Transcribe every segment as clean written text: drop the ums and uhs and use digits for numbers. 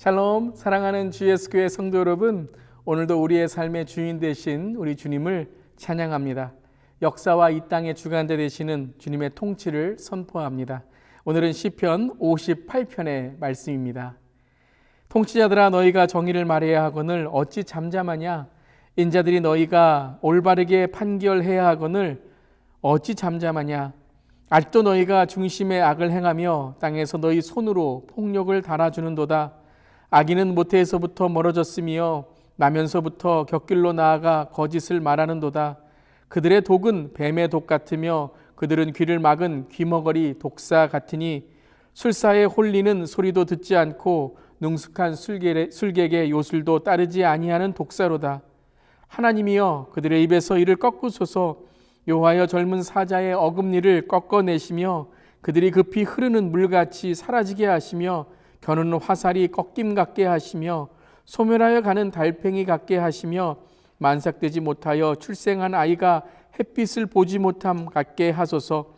샬롬, 사랑하는 GS교회 성도 여러분, 오늘도 우리의 삶의 주인 되신 우리 주님을 찬양합니다. 역사와 이 땅의 주관자 되시는 주님의 통치를 선포합니다. 오늘은 시편 58편의 말씀입니다. 통치자들아, 너희가 정의를 말해야 하거늘 어찌 잠잠하냐? 인자들이 너희가 올바르게 판결해야 하거늘 어찌 잠잠하냐? 아직도 너희가 중심의 악을 행하며 땅에서 너희 손으로 폭력을 달아주는도다. 악인은 모태에서부터 멀어졌으며 나면서부터 곁길로 나아가 거짓을 말하는도다. 그들의 독은 뱀의 독 같으며 그들은 귀를 막은 귀머거리 독사 같으니 술사에 홀리는 소리도 듣지 않고 능숙한 술객의 요술도 따르지 아니하는 독사로다. 하나님이여, 그들의 입에서 이를 꺾으소서. 여호와여, 젊은 사자의 어금니를 꺾어내시며 그들이 급히 흐르는 물같이 사라지게 하시며 겨누는 화살이 꺾임 같게 하시며 소멸하여 가는 달팽이 같게 하시며 만삭되지 못하여 출생한 아이가 햇빛을 보지 못함 같게 하소서.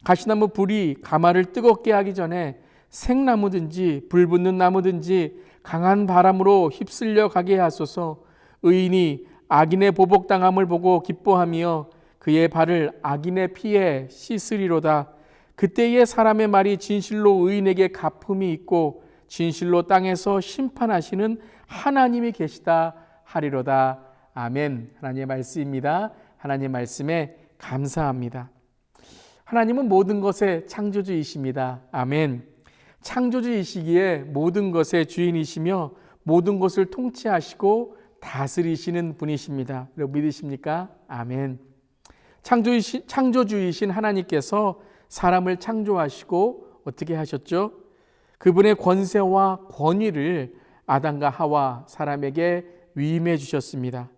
가시나무 불이 가마를 뜨겁게 하기 전에 생나무든지 불붙는 나무든지 강한 바람으로 휩쓸려 가게 하소서. 의인이 악인의 보복당함을 보고 기뻐하며 그의 발을 악인의 피에 씻으리로다. 그때에 사람의 말이 진실로 의인에게 갚음이 있고 진실로 땅에서 심판하시는 하나님이 계시다 하리로다. 아멘. 하나님의 말씀입니다. 하나님의 말씀에 감사합니다. 하나님은 모든 것의 창조주이십니다. 아멘. 창조주이시기에 모든 것의 주인이시며 모든 것을 통치하시고 다스리시는 분이십니다. 여러분 믿으십니까? 아멘. 창조주이신 하나님께서 사람을 창조하시고 어떻게 하셨죠? 그분의 권세와 권위를 아담과 하와 사람에게 위임해 주셨습니다.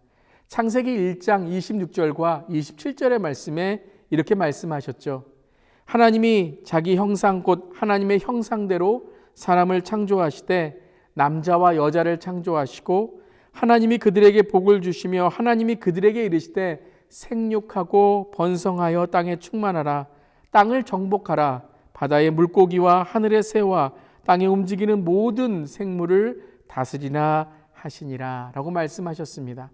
창세기 1장 26절과 27절의 말씀에 이렇게 말씀하셨죠. 하나님이 자기 형상 곧 하나님의 형상대로 사람을 창조하시되 남자와 여자를 창조하시고 하나님이 그들에게 복을 주시며 하나님이 그들에게 이르시되 생육하고 번성하여 땅에 충만하라. 땅을 정복하라. 바다의 물고기와 하늘의 새와 땅에 움직이는 모든 생물을 다스리나 하시니라 라고 말씀하셨습니다.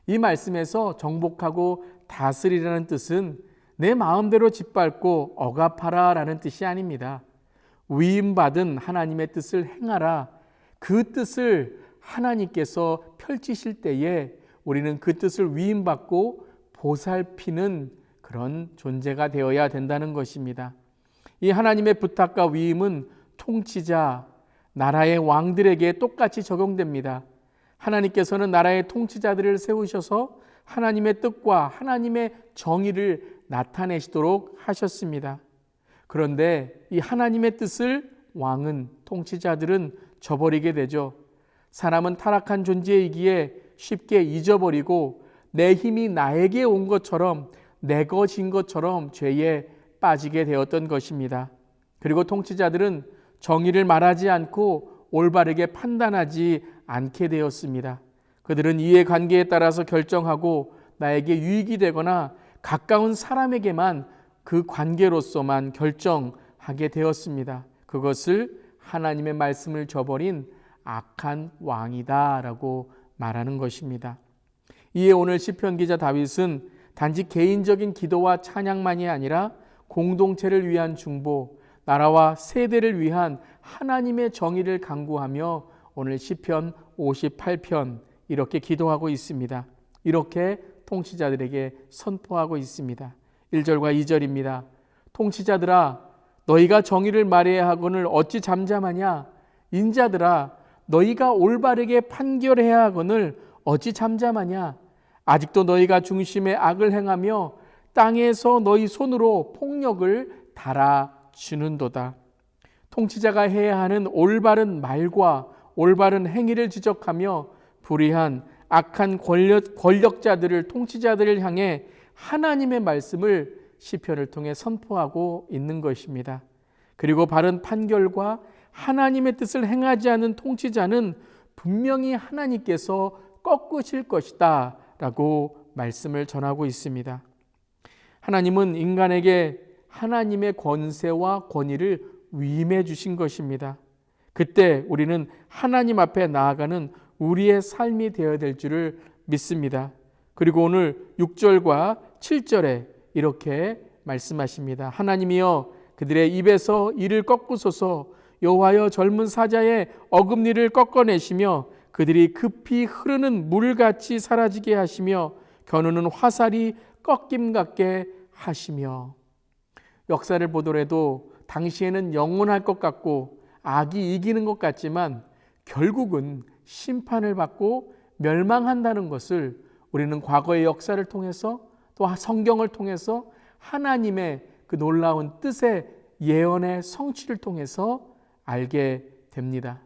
이 말씀에서 정복하고 다스리라는 뜻은 내 마음대로 짓밟고 억압하라 라는 뜻이 아닙니다. 위임받은 하나님의 뜻을 행하라. 그 뜻을 하나님께서 펼치실 때에 우리는 그 뜻을 위임받고 보살피는 그런 존재가 되어야 된다는 것입니다. 이 하나님의 부탁과 위임은 통치자, 나라의 왕들에게 똑같이 적용됩니다. 하나님께서는 나라의 통치자들을 세우셔서 하나님의 뜻과 하나님의 정의를 나타내시도록 하셨습니다. 그런데 이 하나님의 뜻을 왕은, 통치자들은 저버리게 되죠. 사람은 타락한 존재이기에 쉽게 잊어버리고 내 힘이 나에게 온 것처럼, 내 것인 것처럼 죄에 빠지게 되었던 것입니다. 그리고 통치자들은 정의를 말하지 않고 올바르게 판단하지 않게 되었습니다. 그들은 이해관계에 따라서 결정하고 나에게 유익이 되거나 가까운 사람에게만 그 관계로서만 결정하게 되었습니다. 그것을 하나님의 말씀을 저버린 악한 왕이다라고 말하는 것입니다. 이에 오늘 시편 기자 다윗은 단지 개인적인 기도와 찬양만이 아니라 공동체를 위한 중보, 나라와 세대를 위한 하나님의 정의를 강구하며 오늘 시편 58편 이렇게 기도하고 있습니다. 이렇게 통치자들에게 선포하고 있습니다. 1절과 2절입니다. 통치자들아, 너희가 정의를 말해야 하거늘 어찌 잠잠하냐? 인자들아, 너희가 올바르게 판결해야 하거늘 어찌 잠잠하냐? 아직도 너희가 중심의 악을 행하며 땅에서 너희 손으로 폭력을 달아주는도다. 통치자가 해야 하는 올바른 말과 올바른 행위를 지적하며 불의한 악한 권력자들을, 통치자들을 향해 하나님의 말씀을 시편을 통해 선포하고 있는 것입니다. 그리고 바른 판결과 하나님의 뜻을 행하지 않는 통치자는 분명히 하나님께서 꺾으실 것이다 라고 말씀을 전하고 있습니다. 하나님은 인간에게 하나님의 권세와 권위를 위임해 주신 것입니다. 그때 우리는 하나님 앞에 나아가는 우리의 삶이 되어야 될 줄을 믿습니다. 그리고 오늘 6절과 7절에 이렇게 말씀하십니다. 하나님이여 그들의 입에서 이를 꺾으소서. 여호와여 젊은 사자의 어금니를 꺾어내시며 그들이 급히 흐르는 물같이 사라지게 하시며 겨누는 화살이 꺾임 같게 하시며. 역사를 보더라도 당시에는 영원할 것 같고 악이 이기는 것 같지만 결국은 심판을 받고 멸망한다는 것을 우리는 과거의 역사를 통해서 또 성경을 통해서 하나님의 그 놀라운 뜻의 예언의 성취를 통해서 알게 됩니다.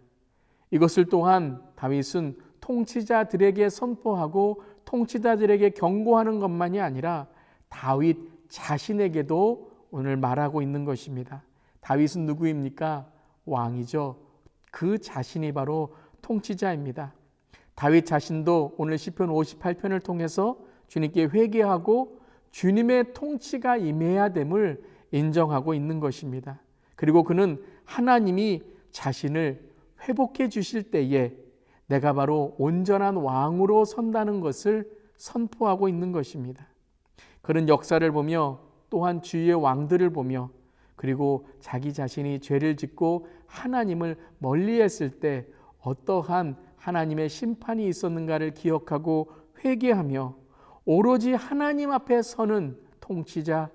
이것을 또한 다윗은 통치자들에게 선포하고 통치자들에게 경고하는 것만이 아니라 다윗 자신에게도 오늘 말하고 있는 것입니다. 다윗은 누구입니까? 왕이죠. 그 자신이 바로 통치자입니다. 다윗 자신도 오늘 시편 58편을 통해서 주님께 회개하고 주님의 통치가 임해야 됨을 인정하고 있는 것입니다. 그리고 그는 하나님이 자신을 회복해 주실 때에 내가 바로 온전한 왕으로 선다는 것을 선포하고 있는 것입니다. 그는 역사를 보며 또한 주위의 왕들을 보며 그리고 자기 자신이 죄를 짓고 하나님을 멀리했을 때 어떠한 하나님의 심판이 있었는가를 기억하고 회개하며 오로지 하나님 앞에 서는 통치자,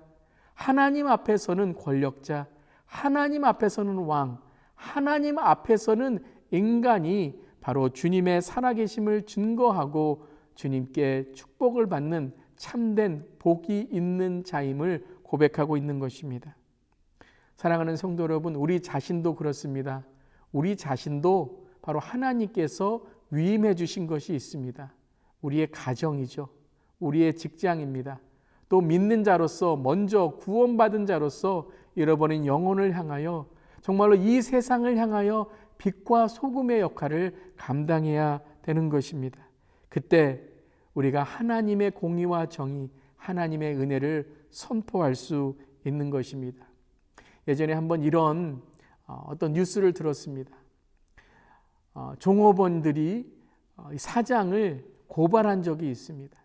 하나님 앞에 서는 권력자, 하나님 앞에 서는 왕, 하나님 앞에 서는 인간이 바로 주님의 살아계심을 증거하고 주님께 축복을 받는 참된 복이 있는 자임을 고백하고 있는 것입니다. 사랑하는 성도 여러분, 우리 자신도 그렇습니다. 우리 자신도 바로 하나님께서 위임해 주신 것이 있습니다. 우리의 가정이죠. 우리의 직장입니다. 또 믿는 자로서 먼저 구원받은 자로서 잃어버린 영혼을 향하여 정말로 이 세상을 향하여 빛과 소금의 역할을 감당해야 되는 것입니다. 그때 우리가 하나님의 공의와 정의, 하나님의 은혜를 선포할 수 있는 것입니다. 예전에 한번 이런 어떤 뉴스를 들었습니다. 종업원들이 사장을 고발한 적이 있습니다.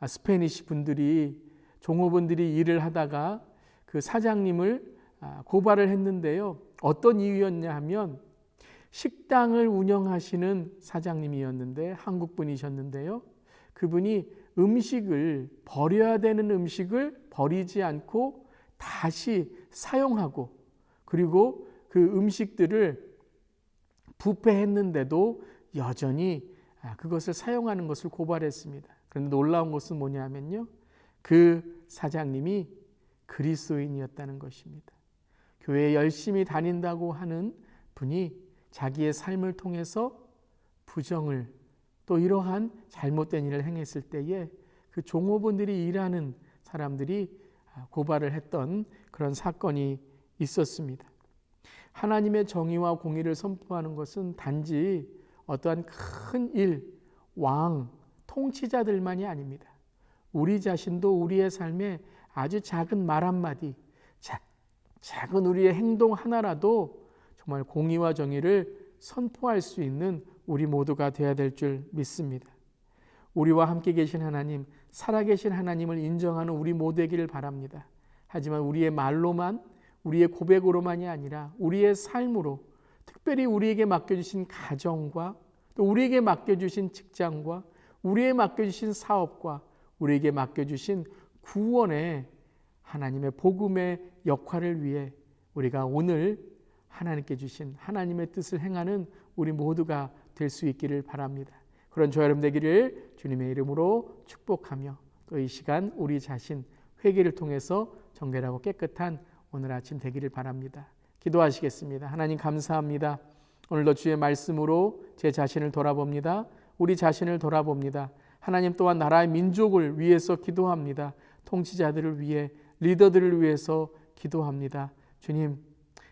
스페니시 분들이 종업원들이 일을 하다가 그 사장님을 고발을 했는데요. 어떤 이유였냐 하면 식당을 운영하시는 사장님이었는데 한국 분이셨는데요. 그분이 음식을 버려야 되는 음식을 버리지 않고 다시 사용하고 그리고 그 음식들을 부패했는데도 여전히 그것을 사용하는 것을 고발했습니다. 그런데 놀라운 것은 뭐냐면요. 그 사장님이 그리스도인이었다는 것입니다. 교회에 열심히 다닌다고 하는 분이 자기의 삶을 통해서 부정을 또 이러한 잘못된 일을 행했을 때에 그 종업원들이 일하는 사람들이 고발을 했던 그런 사건이 있었습니다. 하나님의 정의와 공의를 선포하는 것은 단지 어떠한 큰 일, 왕, 통치자들만이 아닙니다. 우리 자신도 우리의 삶에 아주 작은 말 한마디, 작은 우리의 행동 하나라도 정말 공의와 정의를 선포할 수 있는 우리 모두가 되어야 될 줄 믿습니다. 우리와 함께 계신 하나님, 살아계신 하나님을 인정하는 우리 모두이기를 바랍니다. 하지만 우리의 말로만, 우리의 고백으로만이 아니라 우리의 삶으로 특별히 우리에게 맡겨주신 가정과 또 우리에게 맡겨주신 직장과 우리에게 맡겨주신 사업과 우리에게 맡겨주신 구원의 하나님의 복음의 역할을 위해 우리가 오늘 하나님께 주신 하나님의 뜻을 행하는 우리 모두가 될 수 있기를 바랍니다. 그런 저 여러분 되기를 주님의 이름으로 축복하며 또 이 시간 우리 자신 회개를 통해서 정결하고 깨끗한 오늘 아침 되기를 바랍니다. 기도하시겠습니다. 하나님 감사합니다. 오늘도 주의 말씀으로 제 자신을 돌아봅니다. 우리 자신을 돌아봅니다. 하나님 또한 나라의 민족을 위해서 기도합니다. 통치자들을 위해 리더들을 위해서 기도합니다. 주님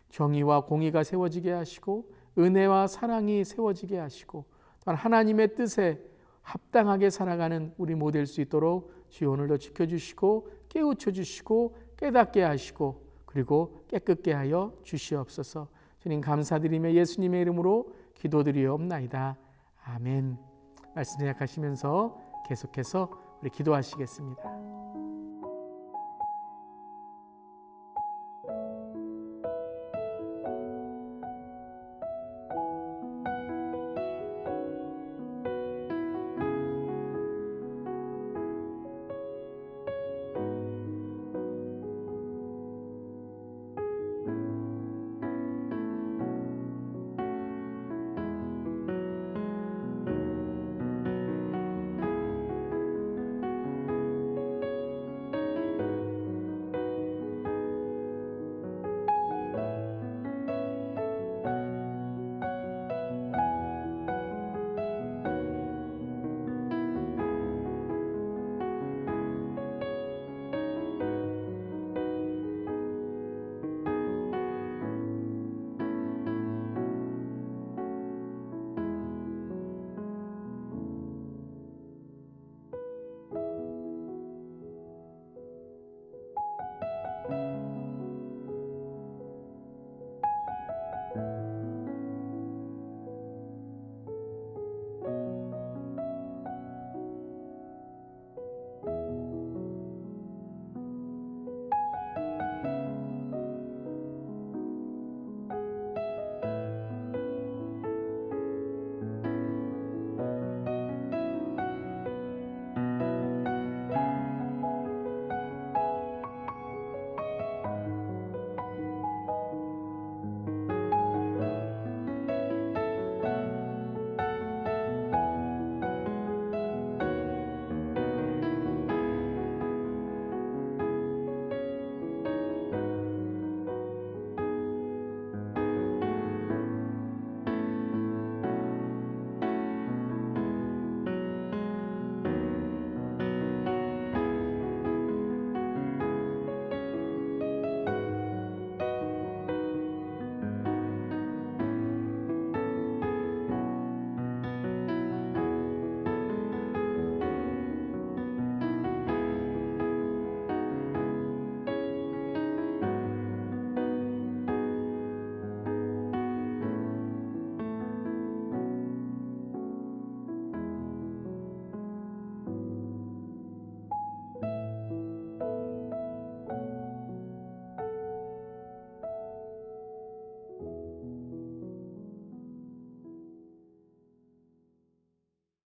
정의와 공의가 세워지게 하시고 은혜와 사랑이 세워지게 하시고 또한 하나님의 뜻에 합당하게 살아가는 우리 모두 될 수 있도록 주여 오늘도 지켜주시고 깨우쳐 주시고 깨닫게 하시고 그리고 깨끗게 하여 주시옵소서. 주님 감사드리며 예수님의 이름으로 기도드리옵나이다. 아멘. 말씀 생각하시면서 계속해서 우리 기도하시겠습니다.